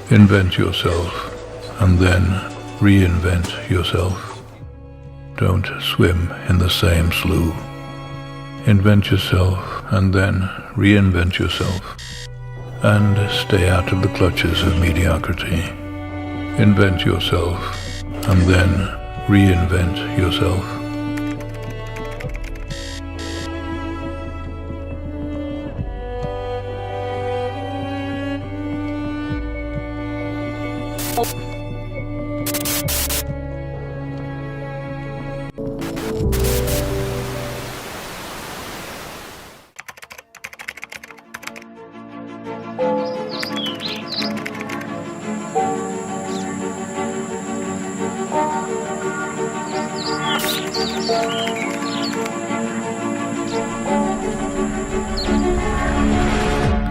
Invent yourself and then reinvent yourself. Don't swim in the same slough. Invent yourself and then reinvent yourself. And stay out of the clutches of mediocrity. Invent yourself and then reinvent yourself.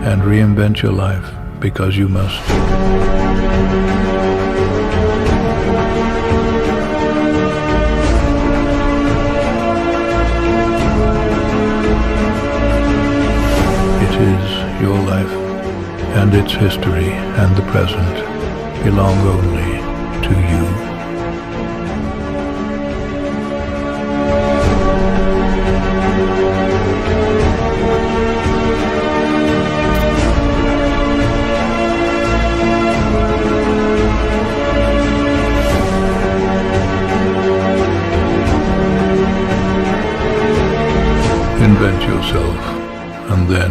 And reinvent your life because you must. It is your life, and its history and the present belong only to you. Invent yourself and then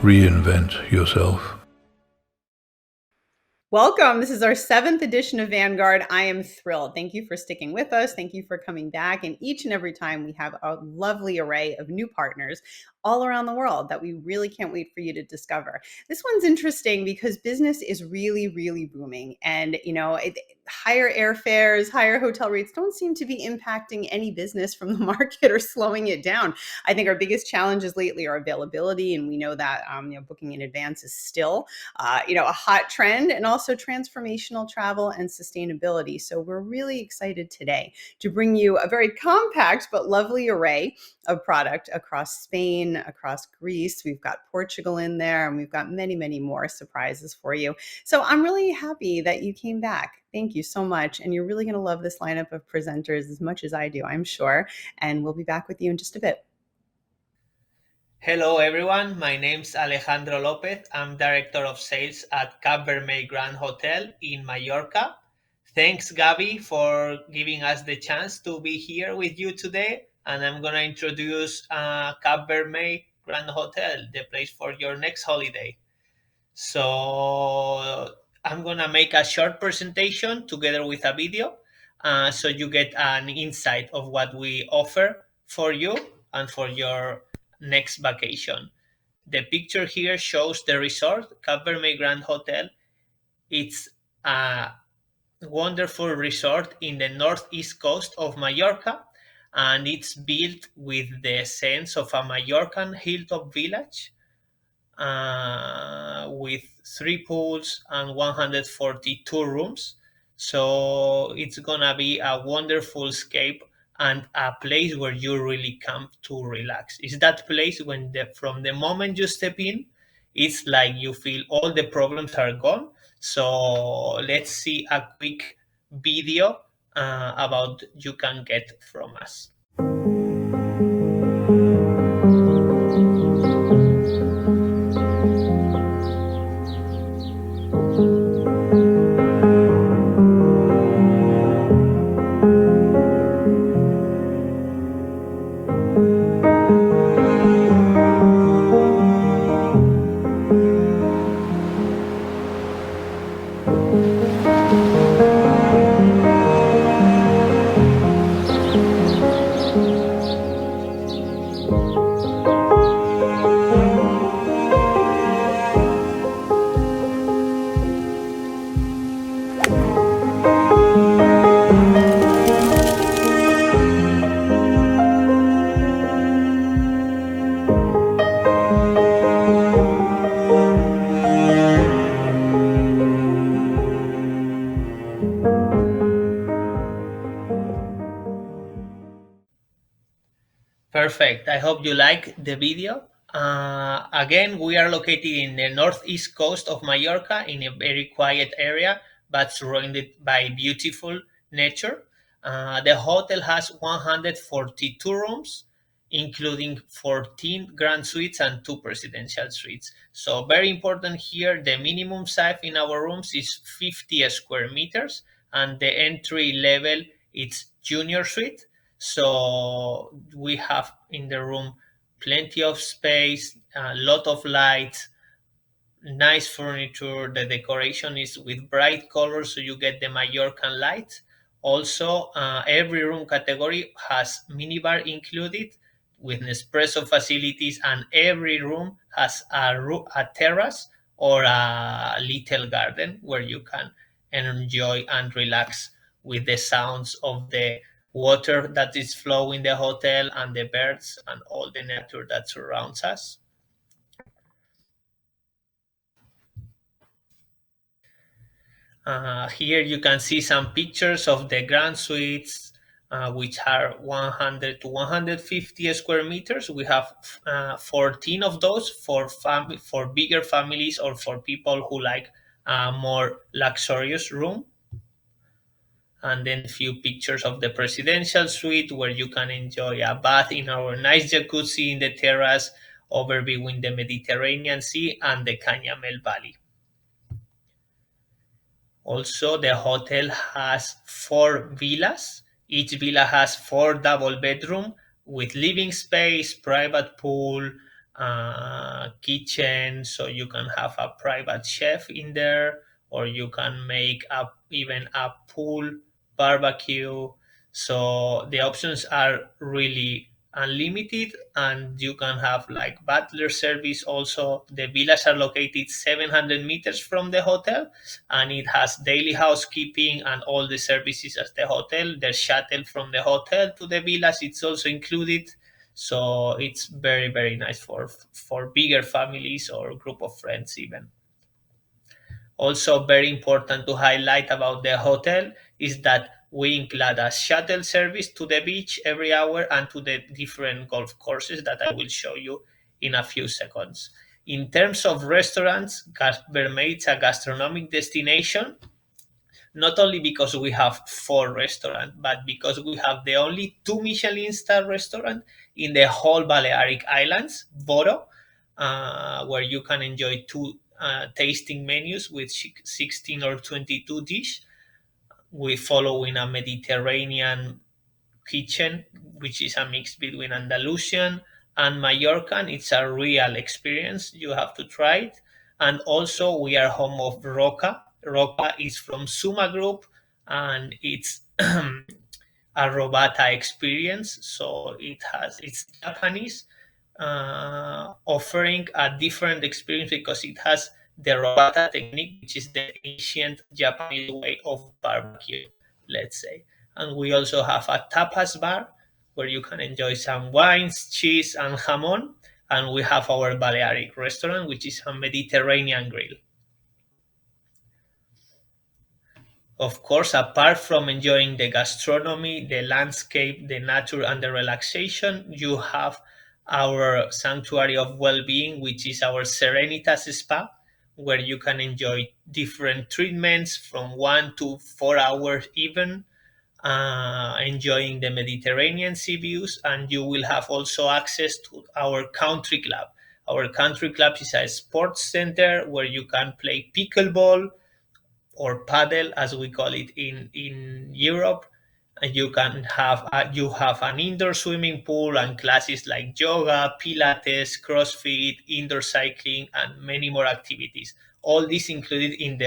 reinvent yourself. Welcome. This is our 7th edition of Vanguard. I am thrilled. Thank you for sticking with us. Thank you for coming back. And each and every time we have a lovely array of new partners all around the world that we really can't wait for you to discover. This one's interesting because business is really, really booming. And, higher airfares, higher hotel rates don't seem to be impacting any business from the market or slowing it down. I think our biggest challenges lately are availability. And we know that, booking in advance is still, a hot trend, and also transformational travel and sustainability. So we're really excited today to bring you a very compact but lovely array of product across Spain, across Greece. We've got Portugal in there, and we've got many, many more surprises for you. So I'm really happy that you came back. Thank you so much. And you're really going to love this lineup of presenters as much as I do, I'm sure. And we'll be back with you in just a bit. Hello, everyone. My name's Alejandro Lopez. I'm Director of Sales at Cabernet Grand Hotel in Mallorca. Thanks, Gabby, for giving us the chance to be here with you today. And I'm going to introduce Cabernet Grand Hotel, the place for your next holiday. So I'm going to make a short presentation together with a video so you get an insight of what we offer for you and for your next vacation. The picture here shows the resort, Cabernet Grand Hotel. It's a wonderful resort in the northeast coast of Mallorca, and it's built with the sense of a Mallorcan hilltop village with 3 pools and 142 rooms. So it's gonna be a wonderful escape and a place where you really come to relax. It's that place when from the moment you step in, it's like you feel all the problems are gone. So let's see a quick video about you can get from us. Perfect. I hope you like the video. Again, we are located in the northeast coast of Mallorca in a very quiet area, but surrounded by beautiful nature. The hotel has 142 rooms, including 14 grand suites and 2 presidential suites. So, very important here, the minimum size in our rooms is 50 square meters, and the entry level is junior suite. So, we have in the room plenty of space, a lot of lights, nice furniture. The decoration is with bright colors, so you get the Mallorcan light. Also, every room category has minibar included with Nespresso facilities, and every room has a terrace or a little garden where you can enjoy and relax with the sounds of the water that is flowing in the hotel and the birds and all the nature that surrounds us. Here you can see some pictures of the grand suites, which are 100 to 150 square meters. We have 14 of those for bigger families or for people who like a more luxurious room. And then a few pictures of the presidential suite where you can enjoy a bath in our nice jacuzzi in the terrace overviewing the Mediterranean Sea and the Canyamel Valley. Also, the hotel has 4 villas. Each villa has 4 double bedroom with living space, private pool, kitchen, so you can have a private chef in there, or you can make even a pool barbecue. So the options are really unlimited, and you can have like butler service also. The villas are located 700 meters from the hotel, and it has daily housekeeping and all the services at the hotel. There's shuttle from the hotel to the villas, it's also included. So it's very, very nice for bigger families or group of friends even. Also, very important to highlight about the hotel is that we include a shuttle service to the beach every hour and to the different golf courses that I will show you in a few seconds. In terms of restaurants, Cabernet is a gastronomic destination, not only because we have 4 restaurants, but because we have the only 2 Michelin star restaurant in the whole Balearic Islands, Boro, where you can enjoy two tasting menus with 16 or 22 dish. We follow in a Mediterranean kitchen, which is a mix between Andalusian and Mallorcan. It's a real experience. You have to try it. And also, we are home of Roca. Roca is from Suma Group, and it's a Robata experience. So it's Japanese, offering a different experience because it has the Robata technique, which is the ancient Japanese way of barbecue, let's say. And we also have a tapas bar where you can enjoy some wines, cheese, and jamon. And we have our Balearic restaurant, which is a Mediterranean grill. Of course, apart from enjoying the gastronomy, the landscape, the nature, and the relaxation, you have our sanctuary of well-being, which is our Serenitas Spa, where you can enjoy different treatments from 1 to 4 hours even, enjoying the Mediterranean sea views, and you will have also access to our country club. Our country club is a sports center where you can play pickleball, or paddle as we call it in Europe. And you have an indoor swimming pool and classes like yoga, pilates, crossfit, indoor cycling, and many more activities. All this included in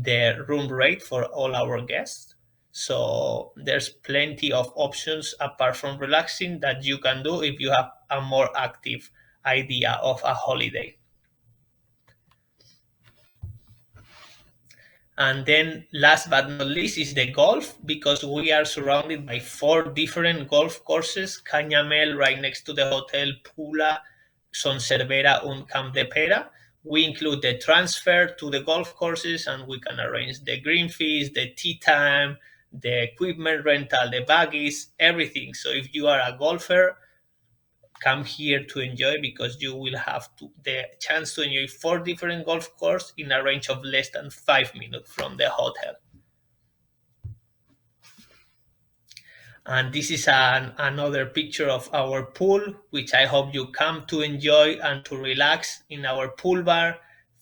the room rate for all our guests. So there's plenty of options apart from relaxing that you can do if you have a more active idea of a holiday. And then last but not least is the golf, because we are surrounded by 4 different golf courses, Canyamel right next to the hotel, Pula, Son Cervera, and Camp de Pera. We include the transfer to the golf courses, and we can arrange the green fees, the tea time, the equipment rental, the buggies, everything. So if you are a golfer, come here to enjoy, because you will have the chance to enjoy 4 different golf courses in a range of less than 5 minutes from the hotel. And this is another picture of our pool, which I hope you come to enjoy and to relax in our pool bar.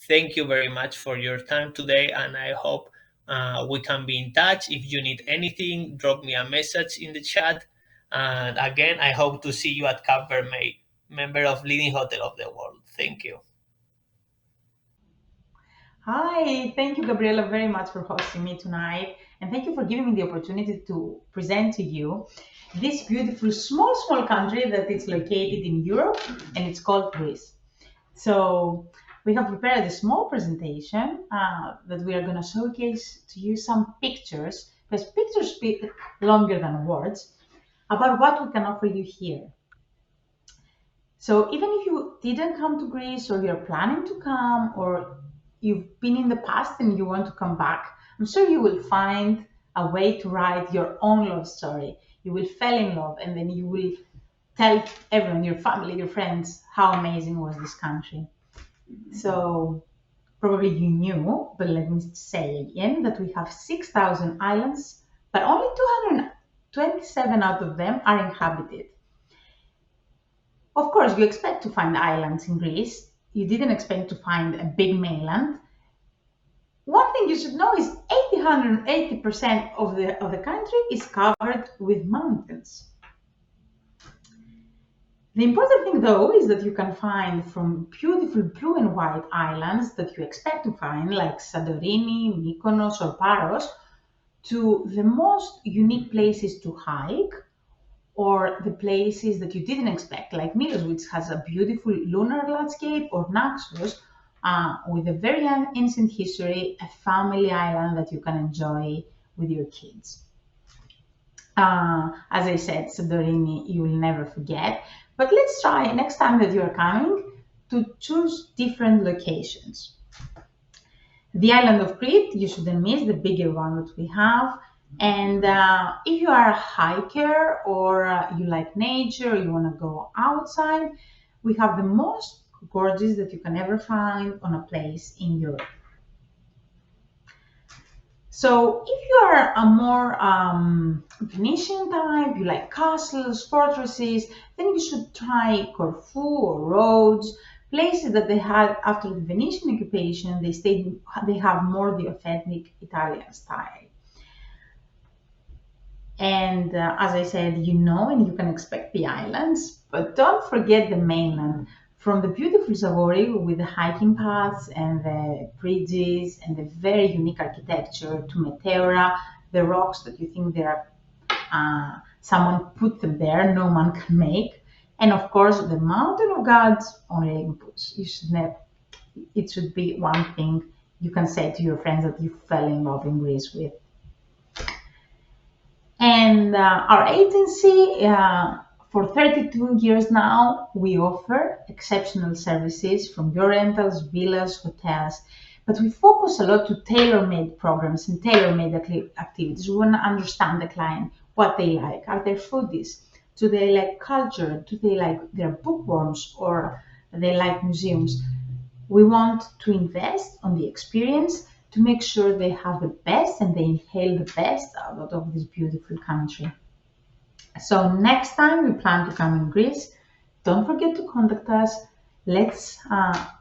Thank you very much for your time today, and I hope we can be in touch. If you need anything, drop me a message in the chat. And again, I hope to see you at Cabernet, member of leading hotel of the world. Thank you. Hi, thank you, Gabriela, very much for hosting me tonight. And thank you for giving me the opportunity to present to you this beautiful, small country that is located in Europe, and it's called Greece. So we have prepared a small presentation that we are going to showcase to you some pictures, because pictures speak longer than words, about what we can offer you here. So even if you didn't come to Greece, or you're planning to come, or you've been in the past and you want to come back, I'm sure you will find a way to write your own love story. You will fall in love, and then you will tell everyone, your family, your friends, how amazing was this country. So probably you knew, but let me say again that we have 6,000 islands, but only 227 out of them are inhabited. Of course, you expect to find islands in Greece. You didn't expect to find a big mainland. One thing you should know is 80% of the country is covered with mountains. The important thing, though, is that you can find from beautiful blue and white islands that you expect to find, like Santorini, Mykonos, or Paros, to the most unique places to hike, or the places that you didn't expect, like Milos, which has a beautiful lunar landscape, or Naxos, with a very ancient history, a family island that you can enjoy with your kids. As I said, Santorini, you will never forget. But let's try next time that you are coming to choose different locations. The island of Crete, you shouldn't miss, the bigger one that we have. And if you are a hiker, or you like nature, you want to go outside, we have the most gorgeous that you can ever find on a place in Europe. So if you are a more Venetian type, you like castles, fortresses, then you should try Corfu or Rhodes, places that they had after the Venetian occupation. They have more the authentic Italian style. And as I said, you know, and you can expect the islands, but don't forget the mainland. From the beautiful Savori with the hiking paths and the bridges and the very unique architecture, to Meteora, the rocks that you think someone put them there, no man can make. And of course, the mountain of gods on Olympus. It should be one thing you can say to your friends that you fell in love in Greece with. And our agency, for 32 years now, we offer exceptional services from your rentals, villas, hotels, but we focus a lot to tailor-made programs and tailor-made activities. We want to understand the client, what they like. Are they foodies? Do they like culture? Do they like their bookworms, or they like museums? We want to invest on the experience to make sure they have the best and they inhale the best out of this beautiful country. So next time we plan to come in Greece, don't forget to contact us. Let's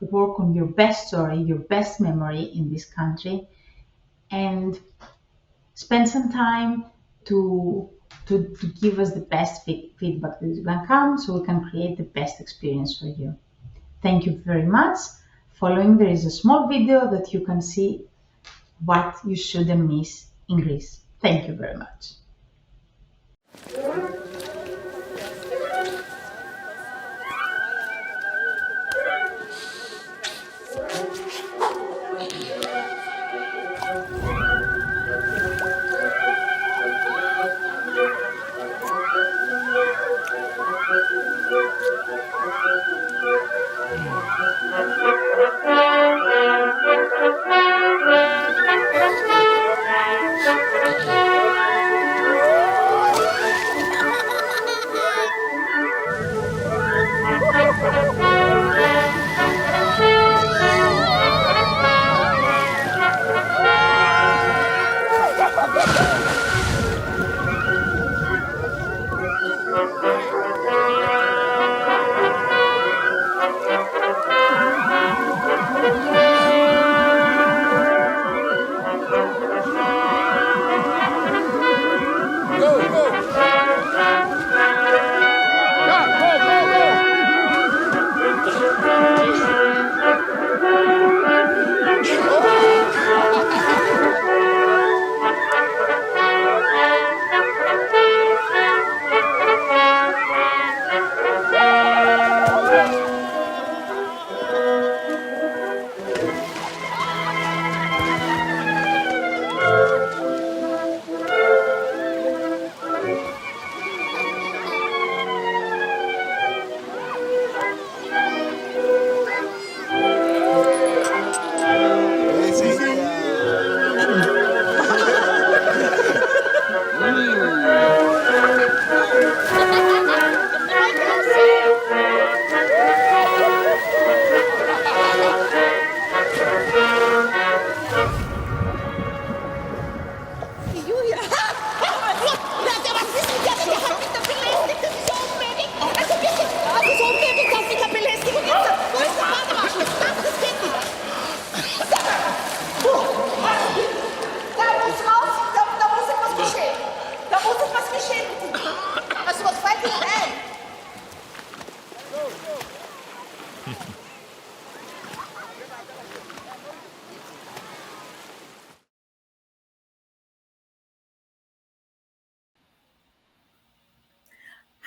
work on your best story, your best memory in this country, and spend some time to give us the best feedback that you can come, so we can create the best experience for you. Thank you very much. Following, there is a small video that you can see what you shouldn't miss in Greece. Thank you very much.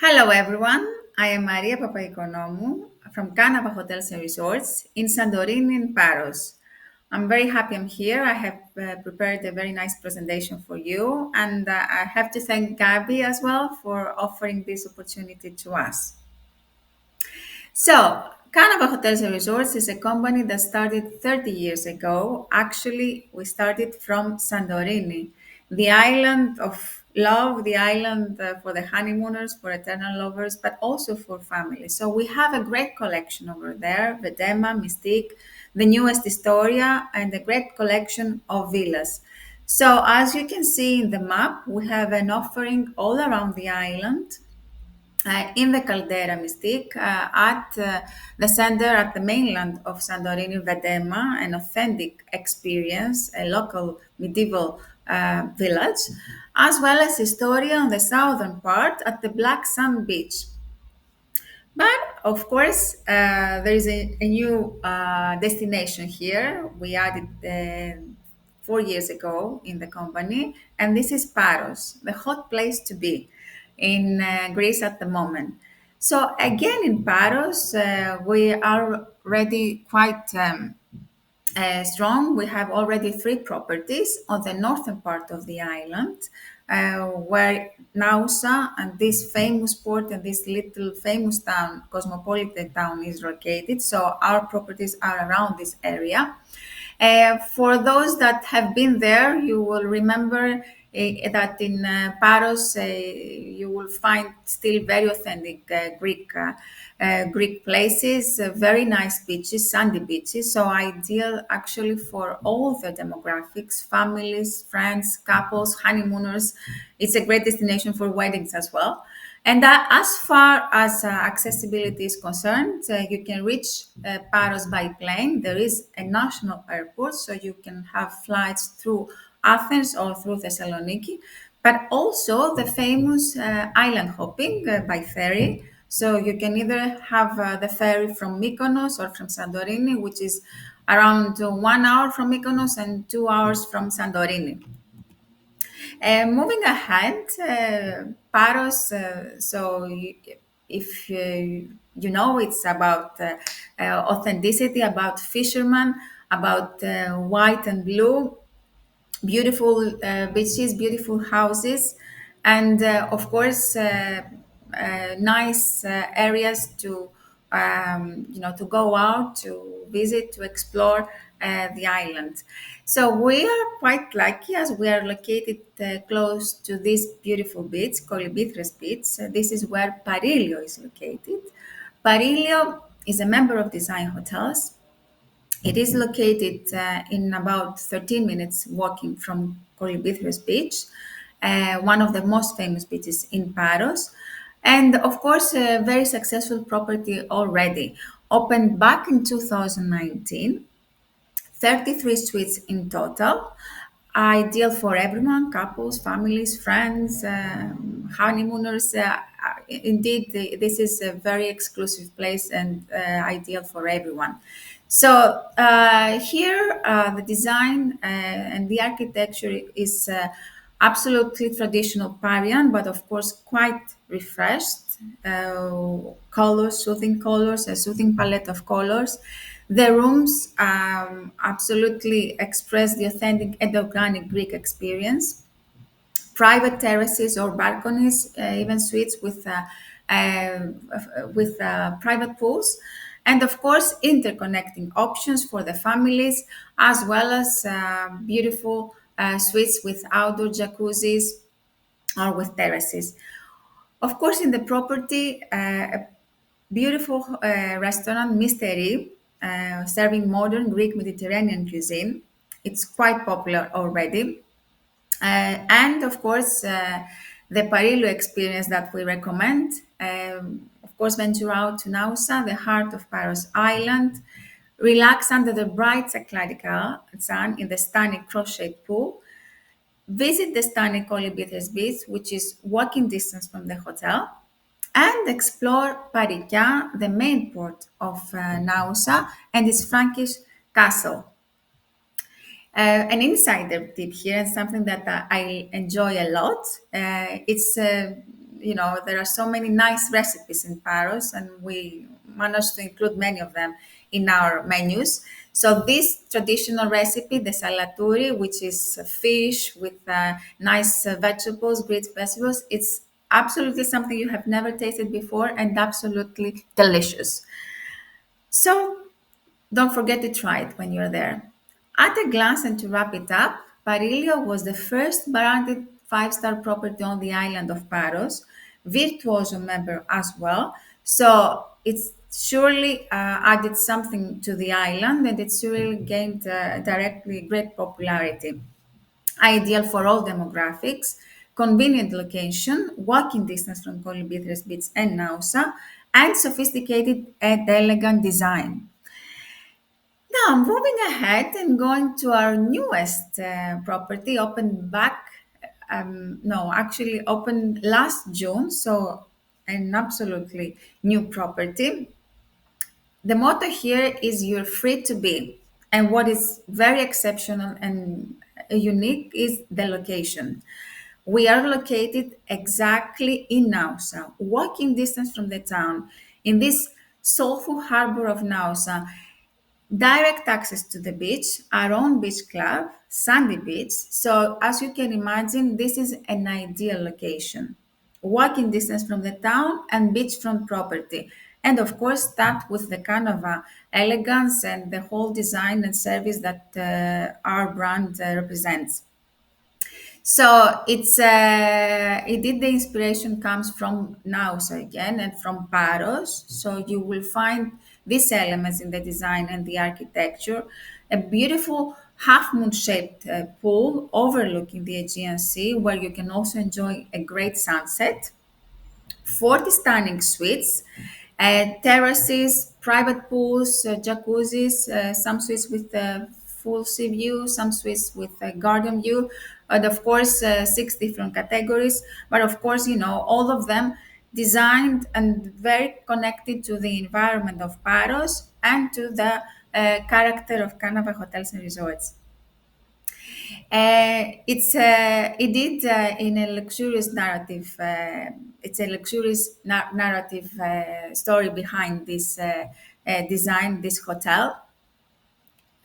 Hello, everyone. I am Maria Papaikonomou from Canava Hotels and Resorts in Santorini in Paros. I'm very happy I'm here. I have prepared a very nice presentation for you, and I have to thank Gabby as well for offering this opportunity to us. So, Canava Hotels and Resorts is a company that started 30 years ago. Actually, we started from Santorini, the island of love, the island for the honeymooners, for eternal lovers, but also for families. So, we have a great collection over there: Vedema, Mystique, the newest Historia, and a great collection of villas. So, as you can see in the map, we have an offering all around the island in the Caldera Mystique, at the center, at the mainland of Santorini Vedema, an authentic experience, a local medieval village, as well as Historia on the southern part at the Black Sand Beach. But of course, there is a new destination here. We added 4 years ago in the company, and this is Paros, the hot place to be in Greece at the moment. So again, in Paros, we are already quite strong. We have already three properties on the northern part of the island, where Nausa and this famous port and this little famous town, cosmopolitan town, is located. So our properties are around this area. For those that have been there, you will remember that in Paros you will find still very authentic Greek places, very nice beaches, sandy beaches. So ideal actually for all the demographics, families, friends, couples, honeymooners. It's a great destination for weddings as well. And as far as accessibility is concerned, you can reach Paros by plane. There is a national airport, so you can have flights through Athens or through Thessaloniki, but also the famous island hopping by ferry. So you can either have the ferry from Mykonos or from Santorini, which is around 1 hour from Mykonos and 2 hours from Santorini. Moving ahead, Paros, if you know, it's about authenticity, about fishermen, about white and blue, beautiful beaches, beautiful houses, and of course, nice areas to to go out, to visit, to explore the island. So we are quite lucky as we are located close to this beautiful beach, Kolibithres Beach. This is where Parilio is located. Parilio is a member of Design Hotels. It is located in about 13 minutes walking from Kolibithres Beach, one of the most famous beaches in Paros. And of course, a very successful property already. Opened back in 2019, 33 suites in total, ideal for everyone: couples, families, friends, honeymooners. Indeed, this is a very exclusive place and ideal for everyone. So here, the design and the architecture is absolutely traditional Parian, but of course quite refreshed. Colors, soothing colors, a soothing palette of colors. The rooms absolutely express the authentic and organic Greek experience. Private terraces or balconies, even suites uh, with private pools, and of course interconnecting options for the families, as well as beautiful suites with outdoor jacuzzis or with terraces. Of course, in the property, a beautiful restaurant, Mystery, serving modern Greek Mediterranean cuisine. It's quite popular already. And of course, the Parillo experience that we recommend. Of course, venture out to Nausa, the heart of Paros Island. Relax under the bright cycladical sun in the stunning cross-shaped pool. Visit the stunning Kolibithres Beach, which is walking distance from the hotel, and explore Parikia, the main port of Nausa, and its Frankish castle. An insider tip here, and something that I enjoy a lot. there are so many nice recipes in Paros, and we managed to include many of them in our menus. So this traditional recipe, the salaturi, which is fish with nice vegetables, grilled vegetables, it's absolutely something you have never tasted before and absolutely delicious. So don't forget to try it when you're there. At a glance, and to wrap it up, Parilio was the first branded five-star property on the island of Paros, Virtuoso member as well. So it's surely added something to the island, and it's surely gained directly great popularity. Ideal for all demographics, convenient location, walking distance from Colibithres Beach and Nausa, and sophisticated and elegant design. Now, moving ahead and going to our newest property, opened back, no, actually opened last June, so an absolutely new property. The motto here is you're free to be. And what is very exceptional and unique is the location. We are located exactly in Nausa, walking distance from the town, in this soulful harbor of Nausa. Direct access to the beach, our own beach club, Sandy Beach. So, as you can imagine, this is an ideal location. Walking distance from the town and beachfront property. And of course, staffed with the kind of elegance and the whole design and service that our brand represents. So it did the inspiration comes from Nausa again and from Paros. So you will find these elements in the design and the architecture. A beautiful half moon shaped pool overlooking the Aegean Sea, where you can also enjoy a great sunset. 40 stunning suites, terraces, private pools, jacuzzis, some suites with full sea view, some suites with a garden view, and of course, six different categories. But of course, all of them designed and very connected to the environment of Paros and to the character of Canava Hotels and Resorts. It did in a luxurious narrative. It's a luxurious narrative story behind this design, this hotel.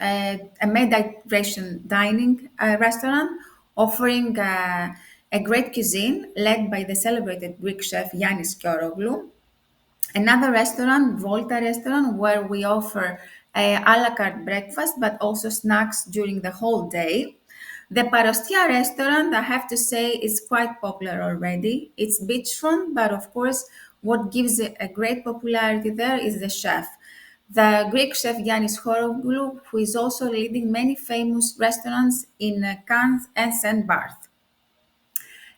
A Mediterranean dining restaurant offering a great cuisine led by the celebrated Greek chef Yannis Kyoroglu. Another restaurant, Volta restaurant, where we offer a la carte breakfast, but also snacks during the whole day. The Parostia restaurant, I have to say, is quite popular already. It's beachfront, but of course, what gives it a great popularity there is the chef. The Greek chef Yannis Kyoroglu, who is also leading many famous restaurants in Cannes and Saint Barth.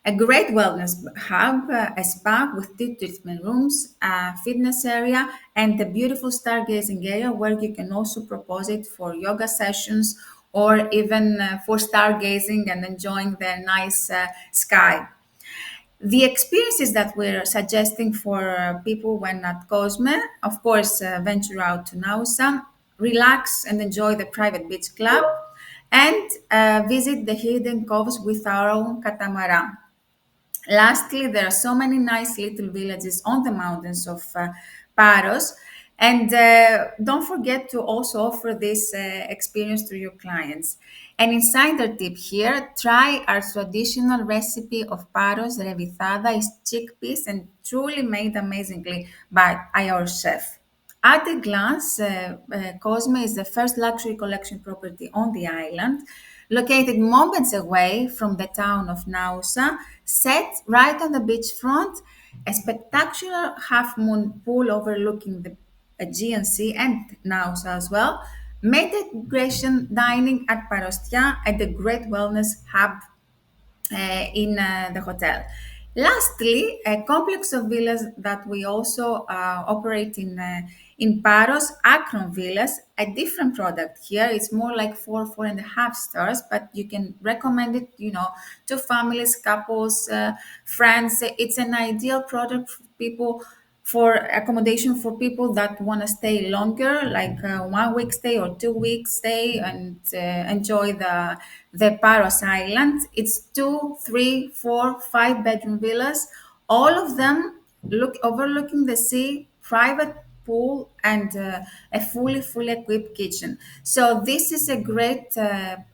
A great wellness hub, a spa with two treatment rooms, a fitness area, and a beautiful stargazing area where you can also propose it for yoga sessions or even for stargazing and enjoying the nice sky. The experiences that we're suggesting for people when at Cosme, of course, venture out to Nausa, relax and enjoy the private beach club, and visit the hidden coves with our own catamaran. Lastly, there are so many nice little villages on the mountains of Paros. And don't forget to also offer this experience to your clients. An insider tip here, try our traditional recipe of Paros revithada is chickpeas and truly made amazingly by our chef. At a glance, Cosme is the first luxury collection property on the island, located moments away from the town of Nausa, set right on the beachfront, a spectacular half moon pool overlooking the Aegean Sea and Nausa as well, mid-integration dining at Parostia, and a great wellness hub in the hotel. Lastly, a complex of villas that we also operate in Paros, Akron Villas, a different product here. It's more like 4.5 stars, but you can recommend it, to families, couples, friends. It's an ideal product for people for accommodation for people that want to stay longer, like 1 week stay or 2 week stay, and enjoy the Paros Island. It's 2, 3, 4, 5 bedroom villas, all of them look overlooking the sea, private pool, and a fully equipped kitchen. So this is a great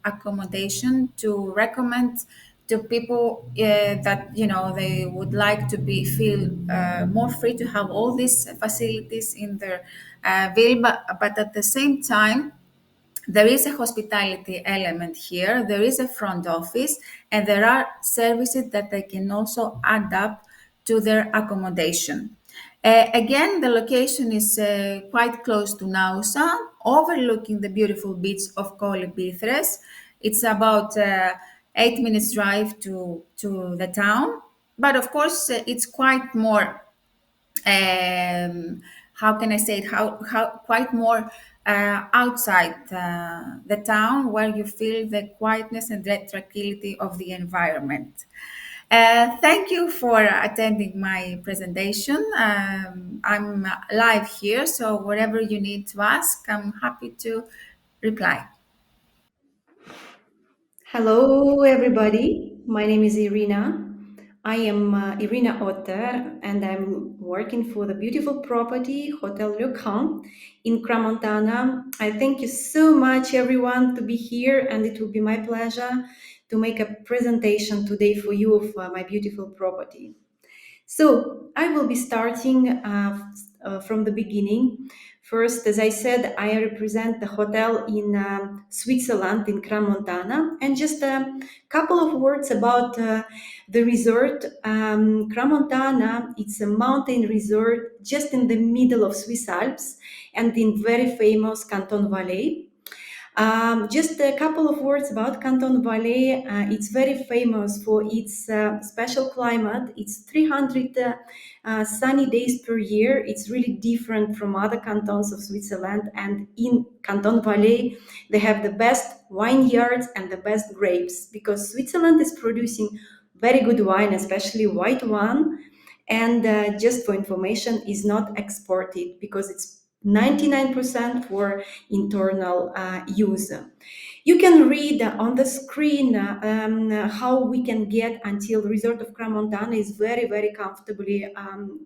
accommodation to recommend to people that they would like to be feel more free to have all these facilities in their ville, but at the same time there is a hospitality element here, there is a front office, and there are services that they can also adapt to their accommodation. Again, the location is quite close to Nausa, overlooking the beautiful beach of Colibithres. It's about 8 minutes drive to the town, but of course, it's quite more how can I say it? How quite more outside the town, where you feel the quietness and the tranquility of the environment. Thank you for attending my presentation. I'm live here, so whatever you need to ask, I'm happy to reply. Hello, everybody. My name is Irina. I am Irina Otter, and I'm working for the beautiful property Hotel Lucan in Cramontana. I thank you so much, everyone, to be here, and it will be my pleasure to make a presentation today for you of my beautiful property. So I will be starting from the beginning. First, as I said, I represent the hotel in Switzerland, in Cramontana, and just a couple of words about the resort. Cramontana, it's a mountain resort just in the middle of Swiss Alps and in very famous Canton Valais. Just a couple of words about Canton Valais. It's very famous for its special climate. It's 300 sunny days per year. It's really different from other cantons of Switzerland. And in Canton Valais, they have the best vineyards and the best grapes, because Switzerland is producing very good wine, especially white wine. And just for information, is not exported because it's 99% for internal use. You can read on the screen how we can get until Resort of Cramontana is very, very comfortably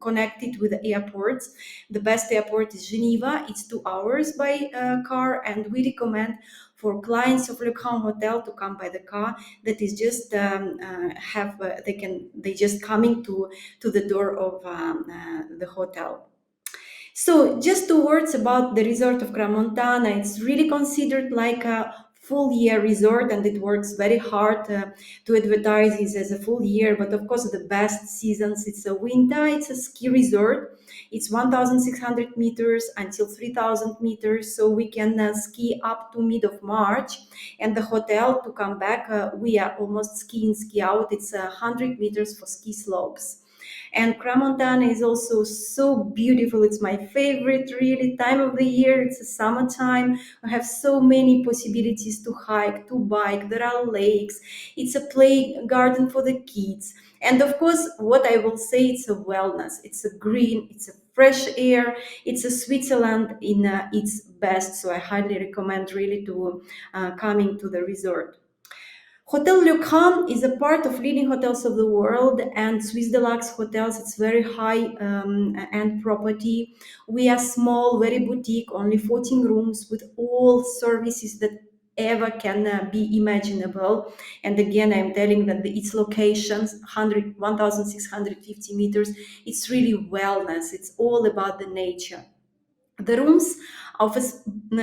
connected with the airports. The best airport is Geneva. It's 2 hours by car, and we recommend for clients of Le Grand Hotel to come by the car. That is just they just coming to the door of the hotel. So just 2 words about the resort of Cramontana. It's really considered like a full year resort, and it works very hard to advertise it as a full year. But of course, the best seasons, it's a winter, it's a ski resort. It's 1,600 meters until 3,000 meters. So we can ski up to mid of March. And the hotel, to come back, we are almost ski in, ski out. It's 100 meters for ski slopes. And Cramontana is also so beautiful. It's my favorite really time of the year. It's a summertime. I have so many possibilities to hike, to bike. There are lakes. It's a play garden for the kids. And of course, what I will say, it's a wellness. It's a green, it's a fresh air. It's a Switzerland in its best. So I highly recommend really to coming to the resort. Hotel Lucan is a part of leading hotels of the world, and Swiss Deluxe Hotels. It's very high end property. We are small, very boutique, only 14 rooms with all services that ever can be imaginable. And again, I'm telling that its locations, 1,650 meters, it's really wellness. It's all about the nature. The rooms of a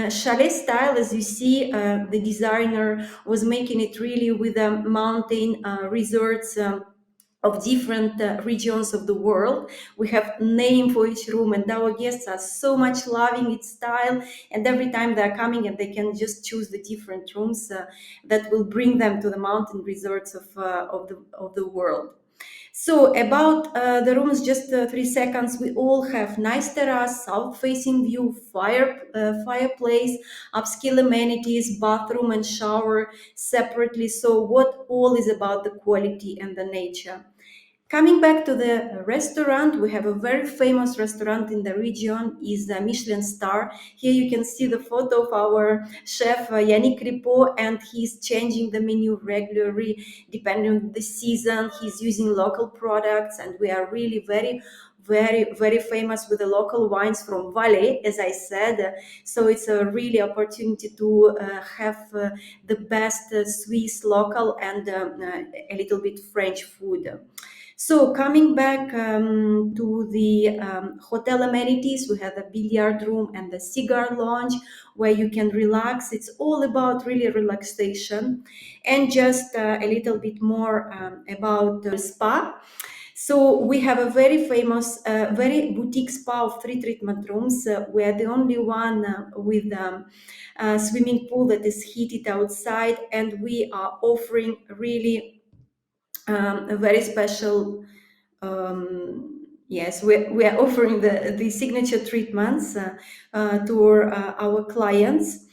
chalet style, as you see, the designer was making it really with mountain resorts of different regions of the world. We have name for each room, and our guests are so much loving its style. And every time they're coming, and they can just choose the different rooms that will bring them to the mountain resorts of the world. So about the rooms, just 3 seconds. We all have nice terrace, south-facing view, fireplace, upscale amenities, bathroom and shower separately. So what all is about the quality and the nature. Coming back to the restaurant, we have a very famous restaurant in the region, is the Michelin star. Here you can see the photo of our chef Yannick Ripo, and he's changing the menu regularly depending on the season. He's using local products, and we are really very famous with the local wines from Valais, as I said. So it's a really opportunity to have the best Swiss local and a little bit French food. So coming back to the hotel amenities, we have the billiard room and the cigar lounge where you can relax. It's all about really relaxation, and just a little bit more about the spa. So we have a very famous, very boutique spa of 3 treatment rooms. We are the only one with a swimming pool that is heated outside, and we are offering really a very special. Yes, we are offering the signature treatments to our clients,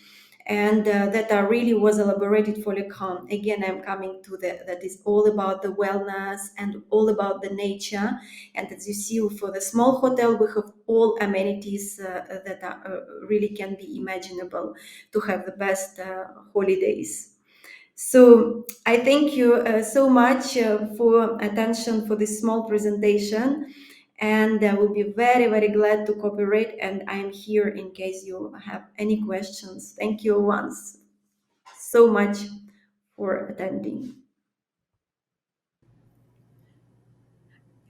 and that are really was elaborated for Lucan. Again, I'm coming to that is all about the wellness and all about the nature. And as you see, for the small hotel, we have all amenities that are really can be imaginable to have the best holidays. So I thank you so much for attention for this small presentation, and I will be very glad to cooperate. And I am here in case you have any questions. Thank you once so much for attending.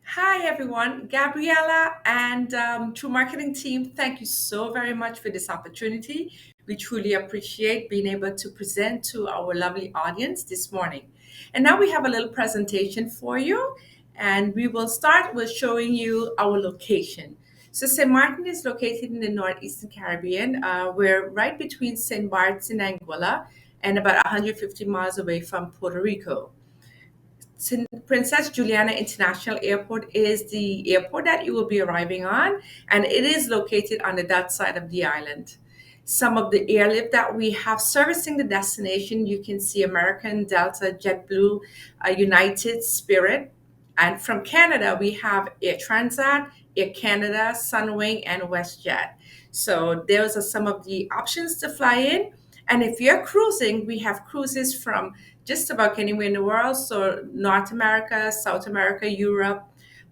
Hi, everyone. Gabriella and True Marketing team, thank you so very much for this opportunity. We truly appreciate being able to present to our lovely audience this morning. And now we have a little presentation for you, and we will start with showing you our location. So St. Martin is located in the Northeastern Caribbean. We're right between St. Bart's in Anguilla and about 150 miles away from Puerto Rico. Princess Juliana International Airport is the airport that you will be arriving on, and it is located on that side of the island. Some of the airlift that we have servicing the destination, you can see American, Delta, JetBlue, United, Spirit. And from Canada, we have Air Transat, Air Canada, Sunwing, and WestJet. So those are some of the options to fly in. And if you're cruising, we have cruises from just about anywhere in the world. So North America, South America, Europe,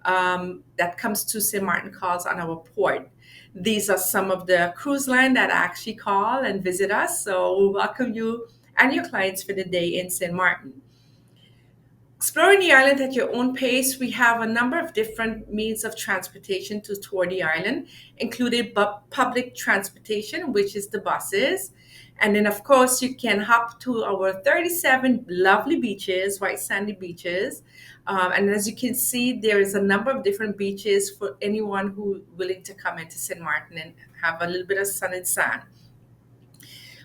that comes to St. Martin calls on our port. These are some of the cruise line that actually call and visit us. So we welcome you and your clients for the day in St. Martin. Exploring the island at your own pace, we have a number of different means of transportation to tour the island, including public transportation, which is the buses. And then, of course, you can hop to our 37 lovely beaches, white sandy beaches. And as you can see, there is a number of different beaches for anyone who willing to come into St. Martin and have a little bit of sun and sand.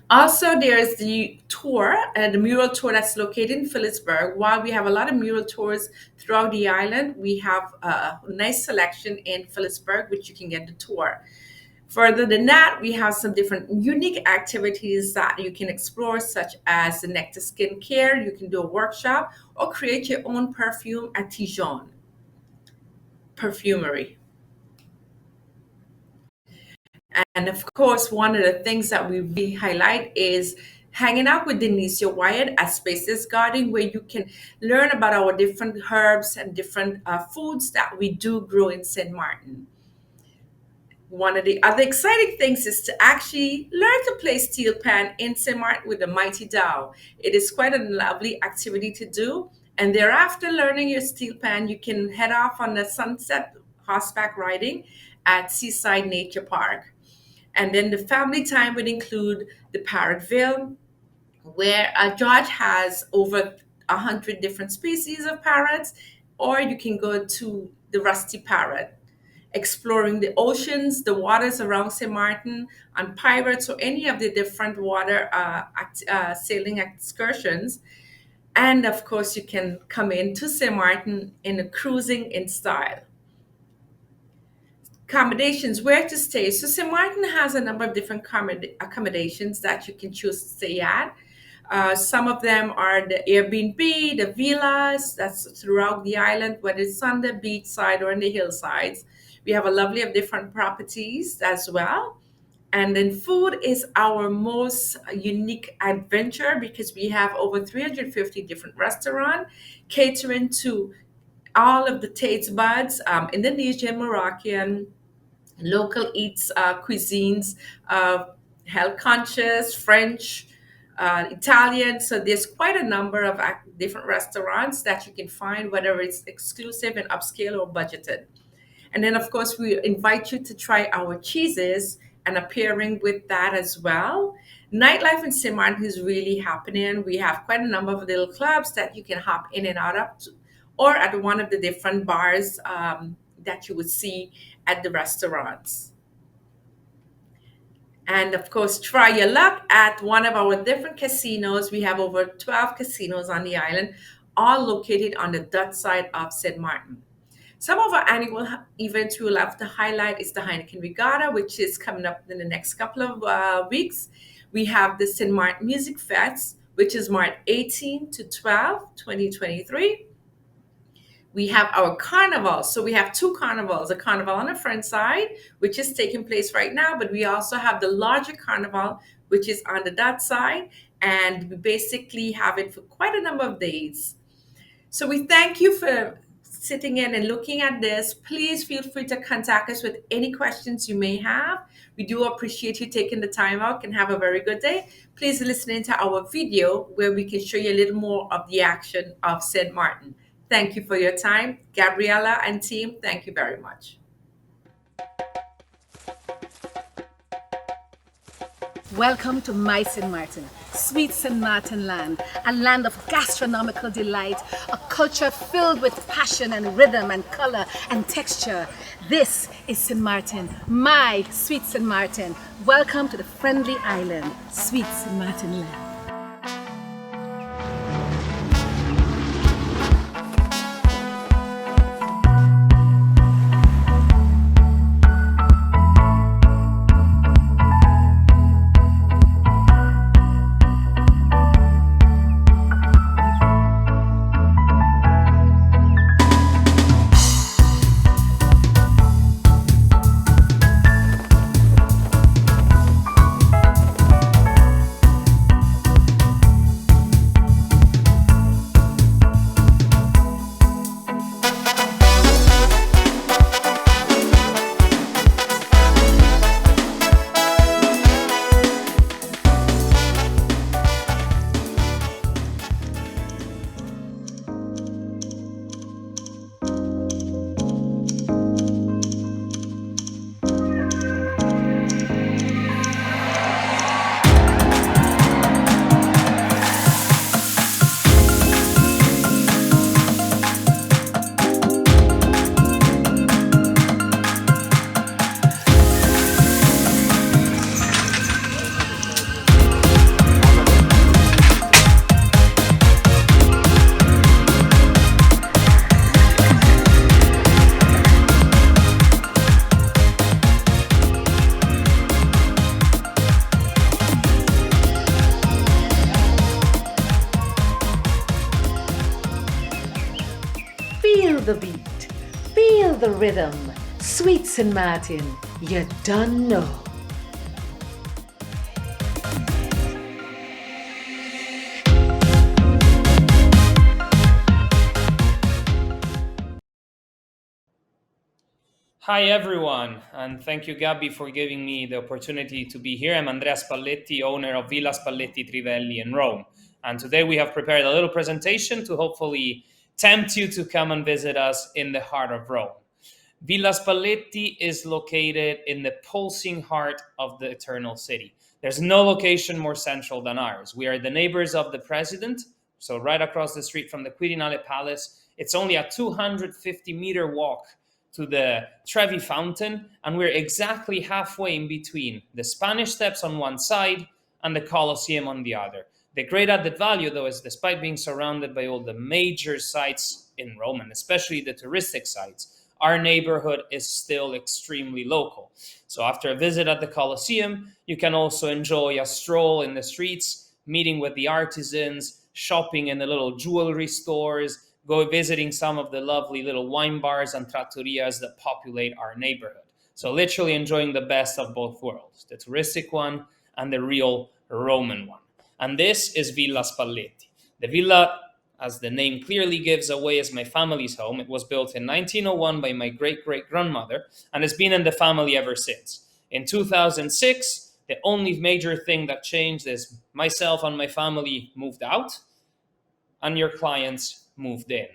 Also, there's the tour, the mural tour that's located in Phillipsburg. While we have a lot of mural tours throughout the island, we have a nice selection in Phillipsburg, which you can get the tour. Further than that, we have some different unique activities that you can explore, such as the Nectar Skincare. You can do a workshop or create your own perfume at Tijon Perfumery. And of course, one of the things that we really highlight is hanging out with Denicia Wyatt at Spaces Garden, where you can learn about our different herbs and different foods that we do grow in St. Martin. One of the other exciting things is to actually learn to play steel pan in St. Martin with the Mighty Dow. It is quite a lovely activity to do. And thereafter learning your steel pan, you can head off on the sunset horseback riding at Seaside Nature Park. And then the family time would include the Parrotville, where George has over 100 different species of parrots, or you can go to the Rusty Parrot, exploring the oceans, the waters around St. Martin on pirates or any of the different water sailing excursions. And of course, you can come into St. Martin in a cruising in style. Accommodations, where to stay. So St. Martin has a number of different accommodations that you can choose to stay at. Some of them are the Airbnb, the villas that's throughout the island, whether it's on the beach side or in the hillsides. We have a lovely of different properties as well. And then food is our most unique adventure because we have over 350 different restaurants catering to all of the taste buds, Indonesian, Moroccan, local eats, cuisines, uh, health conscious, French, Italian. So there's quite a number of different restaurants that you can find, whether it's exclusive and upscale or budgeted. And then, of course, we invite you to try our cheeses and a pairing with that as well. Nightlife in St. Martin is really happening. We have quite a number of little clubs that you can hop in and out of, or at one of the different bars that you would see at the restaurants. And of course, try your luck at one of our different casinos. We have over 12 casinos on the island, all located on the Dutch side of St. Martin. Some of our annual events we will have to highlight is the Heineken Regatta, which is coming up in the next couple of weeks. We have the St. Martin Music Fest, which is March 18 to 12, 2023. We have our carnival. So we have two carnivals, a carnival on the front side, which is taking place right now, but we also have the larger carnival, which is on the Dutch side. And we basically have it for quite a number of days. So we thank you for sitting in and looking at this. Please feel free to contact us with any questions you may have. We do appreciate you taking the time out and have a very good day. Please listen into our video where we can show you a little more of the action of St. Martin. Thank you for your time. Gabriella and team, thank you very much. Welcome to my St. Martin, sweet St. Martin land, a land of gastronomical delight, a culture filled with passion and rhythm and color and texture. This is St. Martin, my sweet St. Martin. Welcome to the friendly island, sweet St. Martin land. Feel the beat, feel the rhythm. Sweet St. Martin, you done know. Hi everyone, and thank you Gabby for giving me the opportunity to be here. I'm Andrea Spalletti, owner of Villa Spalletti Trivelli in Rome. And today we have prepared a little presentation to hopefully tempt you to come and visit us in the heart of Rome. Villa Spalletti is located in the pulsing heart of the Eternal City. There's no location more central than ours. We are the neighbors of the president, so right across the street from the Quirinale Palace. It's only a 250-meter walk to the Trevi Fountain, and we're exactly halfway in between the Spanish Steps on one side and the Colosseum on the other. The great added value, though, is despite being surrounded by all the major sites in Rome, and especially the touristic sites, our neighborhood is still extremely local. So after a visit at the Colosseum, you can also enjoy a stroll in the streets, meeting with the artisans, shopping in the little jewelry stores, go visiting some of the lovely little wine bars and trattorias that populate our neighborhood. So literally enjoying the best of both worlds, the touristic one and the real Roman one. And this is Villa Spalletti. The villa, as the name clearly gives away, is my family's home. It was built in 1901 by my great-great-grandmother and has been in the family ever since. In 2006, the only major thing that changed is myself and my family moved out and your clients moved in.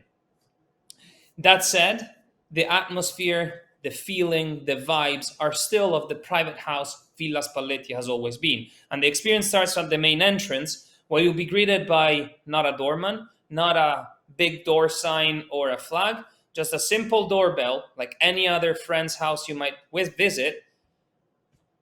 That said, the atmosphere, the feeling, the vibes are still of the private house Villa Spalletti has always been. And the experience starts at the main entrance, where you'll be greeted by not a doorman, not a big door sign or a flag, just a simple doorbell, like any other friend's house you might visit,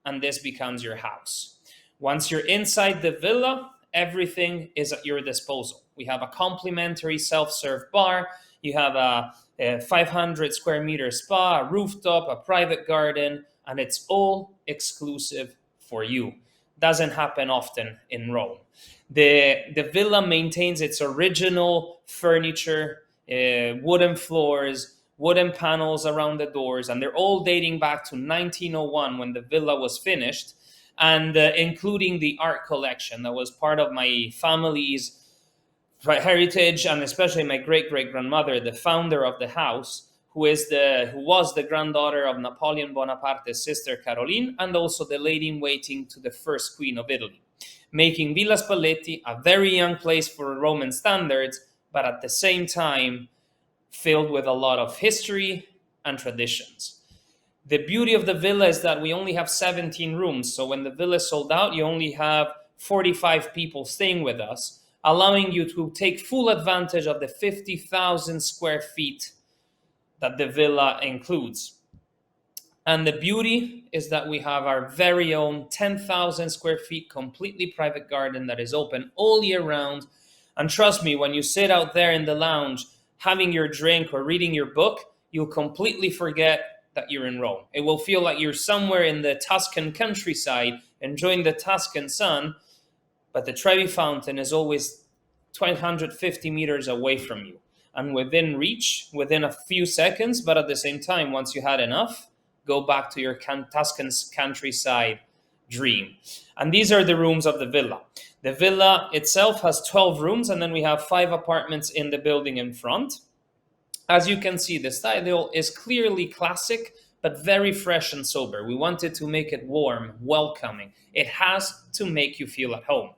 and this becomes your house. Once you're inside the villa, everything is at your disposal. We have a complimentary self-serve bar, you have a 500 square meter spa, a rooftop, a private garden, and it's all exclusive for you. Doesn't happen often in Rome. The villa maintains its original furniture, wooden floors, wooden panels around the doors, and they're all dating back to 1901 when the villa was finished, and including the art collection that was part of my family's heritage, and especially my great-great-grandmother, the founder of the house, who was the granddaughter of Napoleon Bonaparte's sister Caroline, and also the lady-in-waiting to the first queen of Italy, making Villa Spalletti a very young place for Roman standards, but at the same time filled with a lot of history and traditions. The beauty of the villa is that we only have 17 rooms, so when the villa is sold out, you only have 45 people staying with us, allowing you to take full advantage of the 50,000 square feet that the villa includes. And the beauty is that we have our very own 10,000 square feet completely private garden that is open all year round. And trust me, when you sit out there in the lounge having your drink or reading your book, you'll completely forget that you're in Rome. It will feel like you're somewhere in the Tuscan countryside enjoying the Tuscan sun, but the Trevi Fountain is always 250 meters away from you and within reach, within a few seconds, but at the same time, once you had enough, go back to your Tuscan countryside dream. And these are the rooms of the villa. The villa itself has 12 rooms, and then we have 5 apartments in the building in front. As you can see, the style is clearly classic, but very fresh and sober. We wanted to make it warm, welcoming. It has to make you feel at home.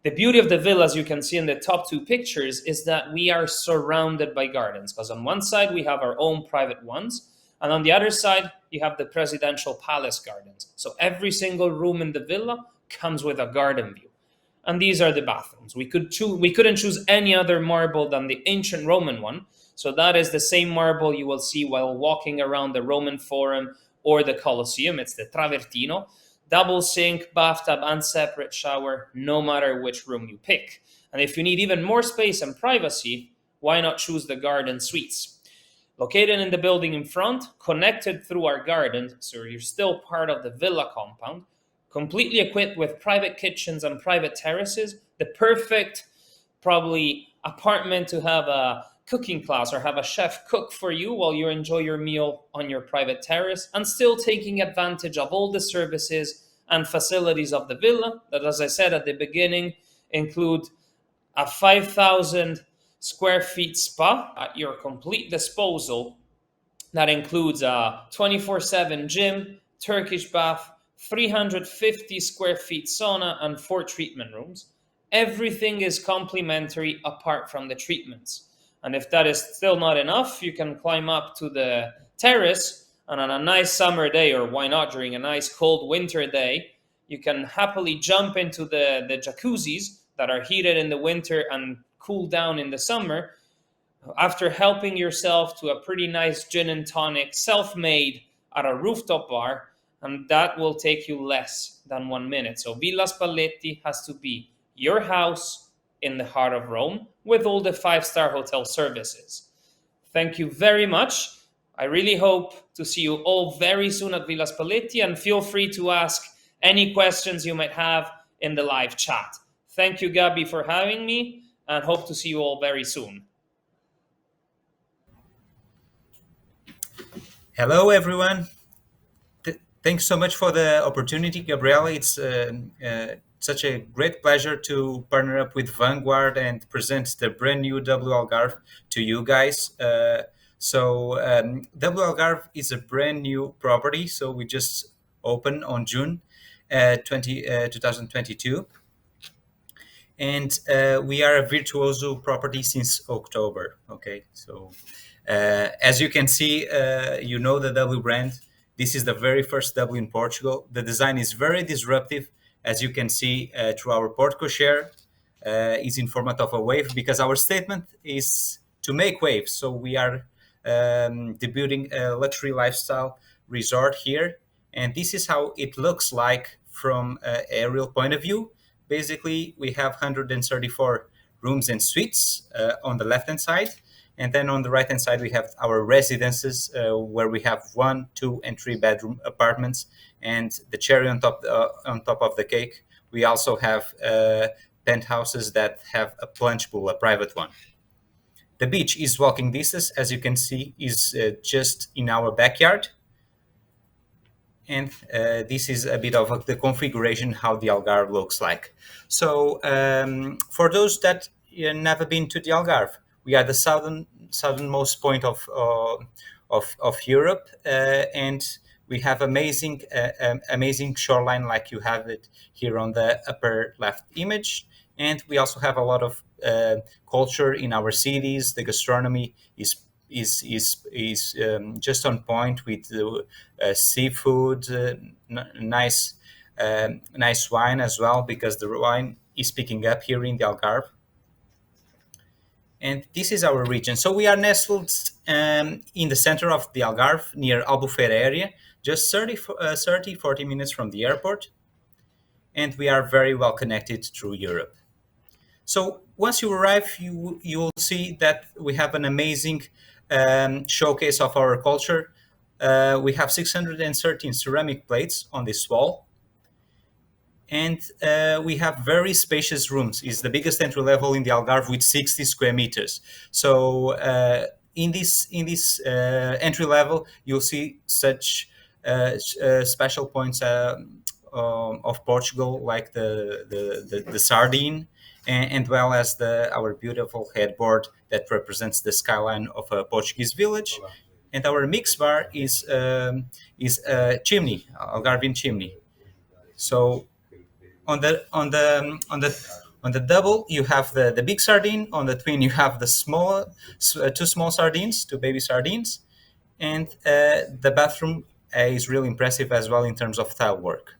The beauty of the villa, as you can see in the top 2 pictures, is that we are surrounded by gardens, because on one side we have our own private ones, and on the other side you have the presidential palace gardens. So every single room in the villa comes with a garden view. And these are the bathrooms. We couldn't choose any other marble than the ancient Roman one. So that is the same marble you will see while walking around the Roman Forum or the Colosseum. It's the Travertino. Double sink, bathtub, and separate shower, no matter which room you pick. And if you need even more space and privacy, why not choose the garden suites? Located in the building in front, connected through our garden, so you're still part of the villa compound, completely equipped with private kitchens and private terraces, the perfect, probably, apartment to have a cooking class or have a chef cook for you while you enjoy your meal on your private terrace, and still taking advantage of all the services and facilities of the villa that, as I said at the beginning, include a 5,000 square feet spa at your complete disposal that includes a 24/7 gym, Turkish bath, 350 square feet sauna, and 4 treatment rooms. Everything is complimentary apart from the treatments. And if that is still not enough, you can climb up to the terrace, and on a nice summer day, or why not during a nice cold winter day, you can happily jump into the jacuzzis that are heated in the winter and cool down in the summer, after helping yourself to a pretty nice gin and tonic, self-made, at a rooftop bar, and that will take you less than 1 minute. So Villa Spalletti has to be your house in the heart of Rome with all the 5-star hotel services. Thank you very much. I really hope to see you all very soon at Villa Spalletti, and feel free to ask any questions you might have in the live chat. Thank you, Gabby, for having me, and hope to see you all very soon. Hello, everyone. Thanks so much for the opportunity, Gabriela. It's such a great pleasure to partner up with Vanguard and present the brand new W Algarve to you guys. W Algarve is a brand new property, so we just opened on June 2022. And we are a virtuoso property since October. Okay, so as you can see, you know the W brand. This is the very first W in Portugal. The design is very disruptive, as you can see through our portico share. Is in format of a wave because our statement is to make waves. So we are debuting a luxury lifestyle resort here, and this is how it looks like from an aerial point of view. Basically, we have 134 rooms and suites on the left-hand side. And then on the right-hand side, we have our residences where we have 1, 2, and 3 bedroom apartments. And the cherry on top of the cake, we also have penthouses that have a plunge pool, a private one. The beach is walking distance, as you can see, is just in our backyard. And this is a bit of the configuration, how the Algarve looks like. So for those that never been to the Algarve, we are the southernmost point of Europe, and we have amazing shoreline like you have it here on the upper left image. And we also have a lot of culture in our cities. The gastronomy is just on point with seafood, nice wine as well, because the wine is picking up here in the Algarve. And this is our region. So we are nestled in the center of the Algarve, near Albufeira area, just 40 minutes from the airport. And we are very well connected through Europe. So once you arrive, you will see that we have an amazing showcase of our culture. We have 613 ceramic plates on this wall. And we have very spacious rooms. It's the biggest entry level in the Algarve with 60 square meters. So in this entry level, you'll see such special points of Portugal, like the sardine, and well as our beautiful headboard that represents the skyline of a Portuguese village. And our mix bar is a chimney, Algarvian chimney. So on the double, you have the big sardine. On the twin, you have the two small sardines, two baby sardines, and the bathroom is really impressive as well in terms of tile work.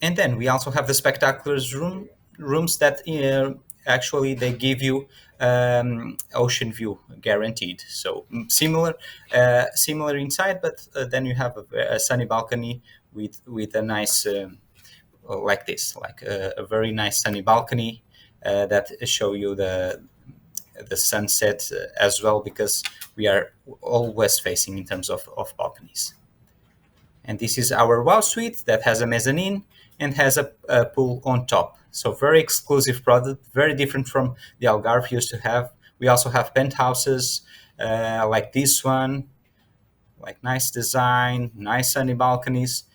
And then we also have the spectacular rooms that actually they give you ocean view guaranteed. So similar inside, but then you have a sunny balcony with a nice like this, like a very nice sunny balcony that show you the sunset as well, because we are all west facing in terms of balconies. And this is our wow suite that has a mezzanine and has a pool on top. So very exclusive product, very different from the Algarve used to have. We also have penthouses like this one, like nice design, nice sunny balconies.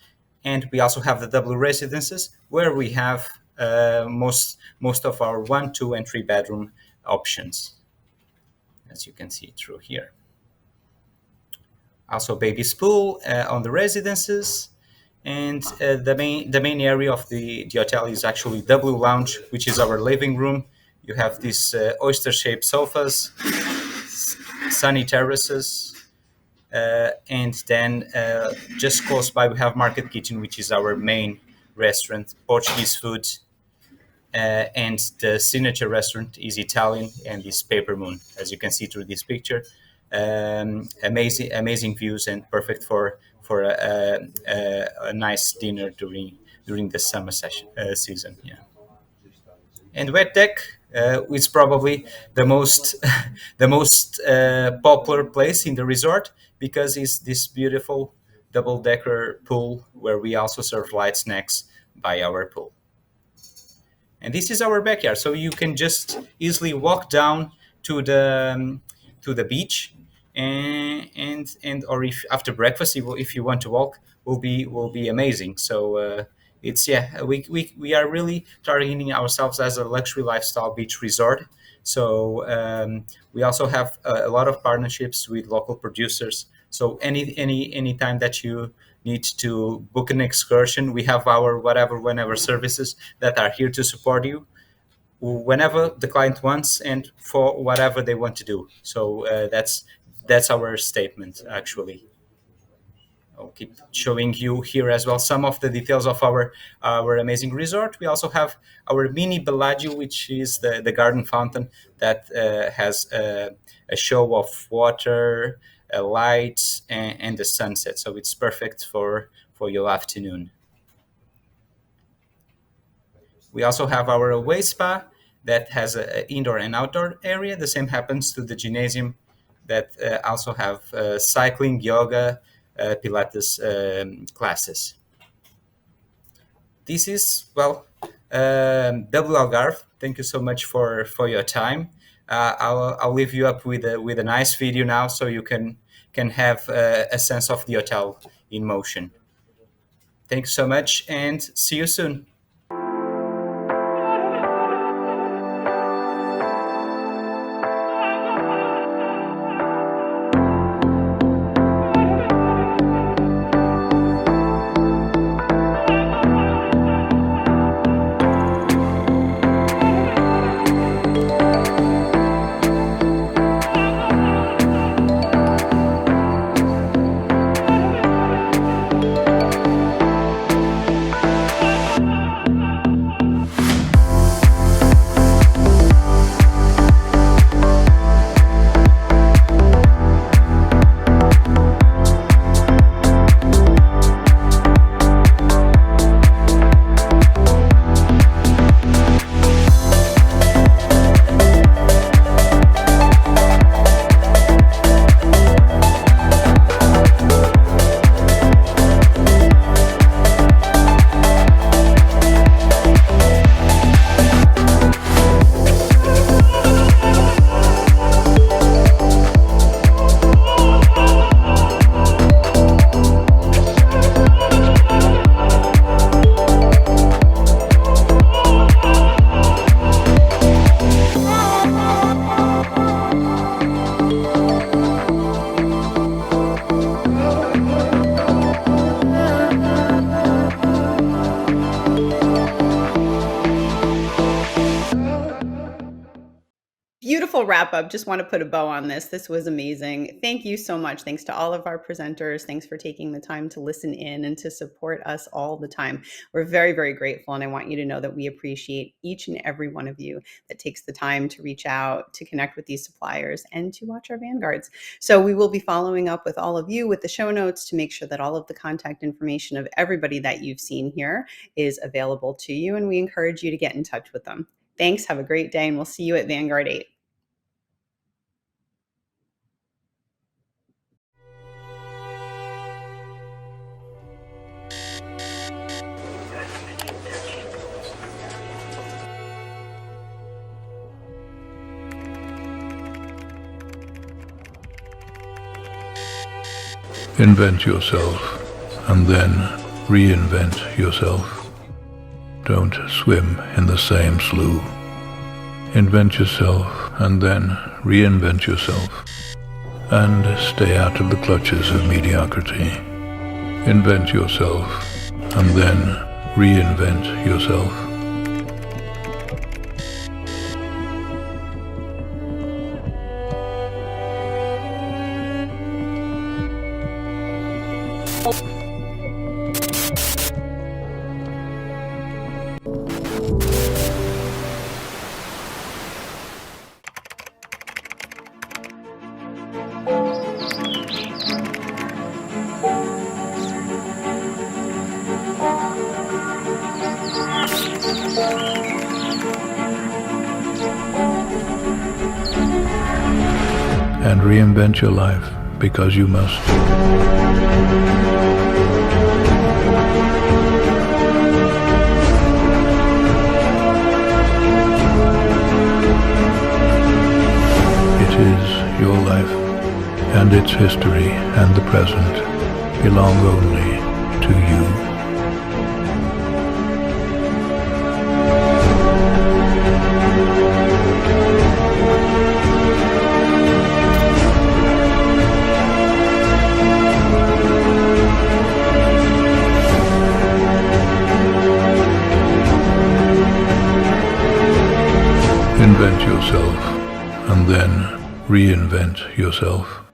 And we also have the double residences where we have most of our 1, 2, and 3 bedroom options, as you can see through here. Also baby's pool on the residences. And the main area of the hotel is actually W Lounge, which is our living room. You have these oyster-shaped sofas, sunny terraces, and then just close by we have Market Kitchen, which is our main restaurant, Portuguese food, and the signature restaurant is Italian and is Paper Moon, as you can see through this picture. Amazing views and perfect for a nice dinner during the summer season. Yeah. And wet deck is probably the most popular place in the resort, because it's this beautiful double-decker pool where we also serve light snacks by our pool. And this is our backyard, so you can just easily walk down to the beach, and or if after breakfast, if you want to walk, will be amazing. So it's we are really targeting ourselves as a luxury lifestyle beach resort. So we also have a lot of partnerships with local producers. So any time that you need to book an excursion, we have our whenever services that are here to support you whenever the client wants and for whatever they want to do. So that's our statement, actually. I'll keep showing you here as well some of the details of our amazing resort. We also have our mini Bellagio, which is the garden fountain that has a show of water, lights, and the sunset. So it's perfect for your afternoon. We also have our away spa that has an indoor and outdoor area. The same happens to the gymnasium that also have cycling, yoga, Pilates classes. This is, double Algarve. Thank you so much for your time. I'll leave you up with a nice video now, so you can have a sense of the hotel in motion. Thanks so much, and see you soon. Wrap up. Just want to put a bow on this. This was amazing. Thank you so much. Thanks to all of our presenters. Thanks for taking the time to listen in and to support us all the time. We're very, very grateful. And I want you to know that we appreciate each and every one of you that takes the time to reach out, to connect with these suppliers, and to watch our Vanguards. So we will be following up with all of you with the show notes to make sure that all of the contact information of everybody that you've seen here is available to you. And we encourage you to get in touch with them. Thanks. Have a great day. And we'll see you at Vanguard 8. Invent yourself and then reinvent yourself. Don't swim in the same slough. Invent yourself and then reinvent yourself. And stay out of the clutches of mediocrity. Invent yourself and then reinvent yourself. And reinvent your life because you must. Your life and its history and the present belong only to you. Invent yourself and then reinvent yourself.